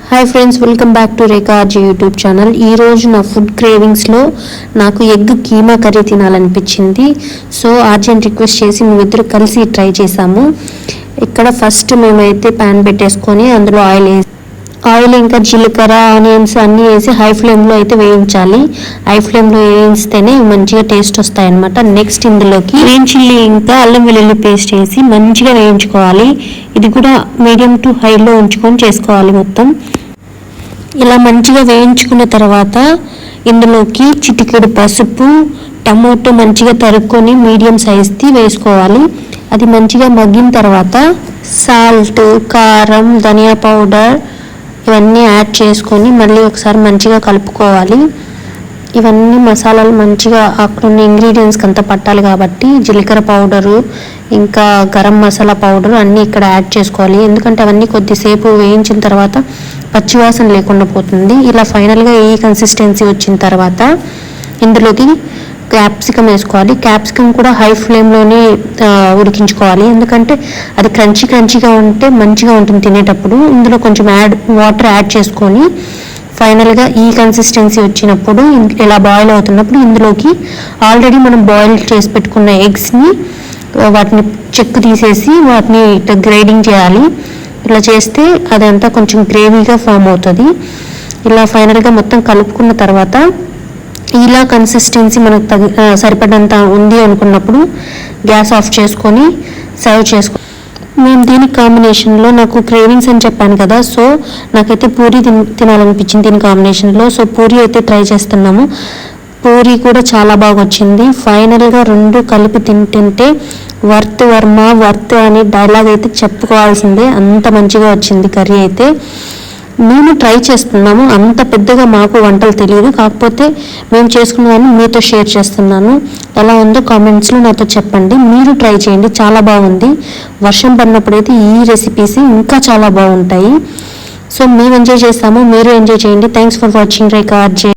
Hi friends, welcome back to Rekha RJ YouTube channel. ఈరోజు నా food క్రేవింగ్స్లో నాకు ఎగ్ కీమా కర్రీ తినాలనిపించింది. సో ఆర్జెని రిక్వెస్ట్ చేసి మేమిద్దరు కలిసి ట్రై చేసాము. ఇక్కడ ఫస్ట్ మేమైతే ప్యాన్ పెట్టేసుకొని అందులో ఆయిల్ ఇంకా జీలకర్ర, ఆనియన్స్ అన్నీ వేసి హై ఫ్లేమ్లో అయితే వేయించాలి. హై ఫ్లేమ్లో వేయిస్తేనే మంచిగా టేస్ట్ వస్తాయి అన్నమాట. నెక్స్ట్ ఇందులోకి గ్రీన్ చిల్లీ ఇంకా అల్లం వెల్లుల్లి పేస్ట్ వేసి మంచిగా వేయించుకోవాలి. ఇది కూడా మీడియం టు హైలో ఉంచుకొని చేసుకోవాలి. మొత్తం ఇలా మంచిగా వేయించుకున్న తర్వాత ఇందులోకి చిటికెడు పసుపు, టమోటో మంచిగా తరుక్కొని మీడియం సైజ్ది వేసుకోవాలి. అది మంచిగా మగ్గిన తర్వాత సాల్ట్, కారం, ధనియా పౌడర్ ఇవన్నీ యాడ్ చేసుకొని మళ్ళీ ఒకసారి మంచిగా కలుపుకోవాలి. ఇవన్నీ మసాలాలు మంచిగా అక్కడున్న ఇంగ్రీడియంట్స్కి అంతా పట్టాలి కాబట్టి జీలకర్ర పౌడరు ఇంకా గరం మసాలా పౌడర్ అన్నీ ఇక్కడ యాడ్ చేసుకోవాలి. ఎందుకంటే అవన్నీ కొద్దిసేపు వేయించిన తర్వాత పచ్చివాసన లేకుండా పోతుంది. ఇలా ఫైనల్గా ఈ కన్సిస్టెన్సీ వచ్చిన తర్వాత ఇందులోకి క్యాప్సికమ్ వేసుకోవాలి. క్యాప్సికమ్ కూడా హై ఫ్లేమ్లోనే ఉడికించుకోవాలి. ఎందుకంటే అది క్రంచీగా ఉంటే మంచిగా ఉంటుంది తినేటప్పుడు. ఇందులో కొంచెం వాటర్ యాడ్ చేసుకొని ఫైనల్గా ఈ కన్సిస్టెన్సీ వచ్చినప్పుడు ఇలా బాయిల్ అవుతున్నప్పుడు ఇందులోకి ఆల్రెడీ మనం బాయిల్ చేసి పెట్టుకున్న ఎగ్స్ని వాటిని చెక్కు తీసేసి వాటిని గ్రేడింగ్ చేయాలి. ఇలా చేస్తే అదంతా కొంచెం గ్రేవీగా ఫామ్ అవుతుంది. ఇలా ఫైనల్గా మొత్తం కలుపుకున్న తర్వాత ఇలా కన్సిస్టెన్సీ మనకు సరిపడంత ఉంది అనుకున్నప్పుడు గ్యాస్ ఆఫ్ చేసుకొని సర్వ్ చేసుకో. మేము దీని కాంబినేషన్లో నాకు క్రేవింగ్స్ అని చెప్పాను కదా, సో నాకైతే పూరి తినాలనిపించింది దీని కాంబినేషన్లో. సో పూరి అయితే ట్రై చేస్తున్నాము. పూరి కూడా చాలా బాగా వచ్చింది. ఫైనల్గా రెండు కలిపి తింటుంటే వర్త్ వర్మ వర్త్ అని డైలాగ్ అయితే చెప్పుకోవాల్సిందే, అంత మంచిగా వచ్చింది కర్రీ అయితే. మేము ట్రై చేస్తున్నాము. అంత పెద్దగా మాకు వంటలు తెలియదు, కాకపోతే మేము చేసుకున్నదాన్ని మీతో షేర్ చేస్తున్నాను. ఎలా ఉందో కామెంట్స్లో నాతో చెప్పండి. మీరు ట్రై చేయండి, చాలా బాగుంది. వర్షం పడినప్పుడైతే ఈ రెసిపీస్ ఇంకా చాలా బాగుంటాయి. సో మేము ఎంజాయ్ చేస్తాము, మీరు ఎంజాయ్ చేయండి. Thanks for watching Rekha RJ.